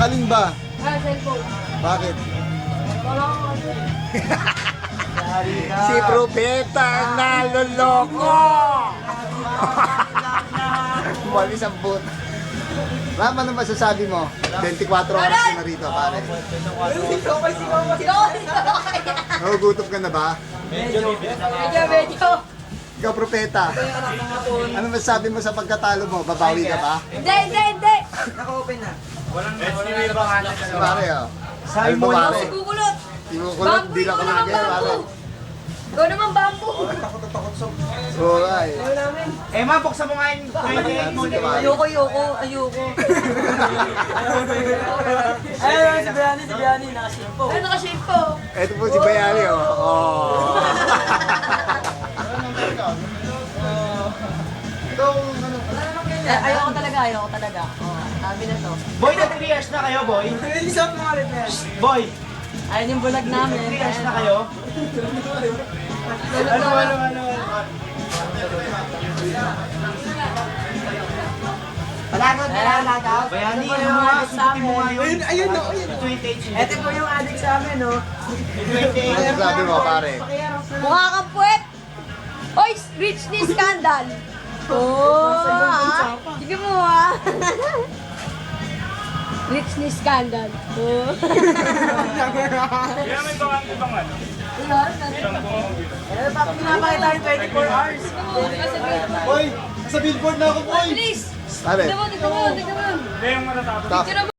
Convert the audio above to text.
Alin ba? Cellphone. Bakit? Wala ko kasi. Si Propeta naloloko! Umalis ang boot. Ram, ano masasabi mo? 24 oras ka na rito, pare. Sigaw. Nagugutom ka na ba? Medyo. Ikaw, Propeta. Ano masasabi mo sa pagkatalo mo? Babawi ka ba? Hindi. Naka-open na. Si pare, oh. Ano ba, pare? Kukulot. Tinukulot, di lang ko nagaya, pare. Ikaw naman, bamboo. Alright. Eh, ma, buksan mo nga yung 28 mo. Ayoko. Ayun, si Biani, nakaship po. Ay, nakashave po. Ito po si Bayani, oh. Oh. Ayoko talaga. Sabi na to. Boy, na 3 years na kayo, boy. Ilisap mo nga rin, boy. Ayun yung bulag 3 namin. years na kayo. Ano. Palagot. Bayani, ano mo nga, susutin mo nga yun. Ayun. 28. Ito po yung adik sa amin, no? 28. Ano sabi mo, pare? Mukha kang puwet. Oy, rich ni scandal. Sige mo Rich ni scandal. Kaya may ibang ano? Eh, bakit pinapakita yung 24 hours? Boy, sa billboard na ako, boy! Please. Pare, Tignan mo. Hindi yung matatapos. top.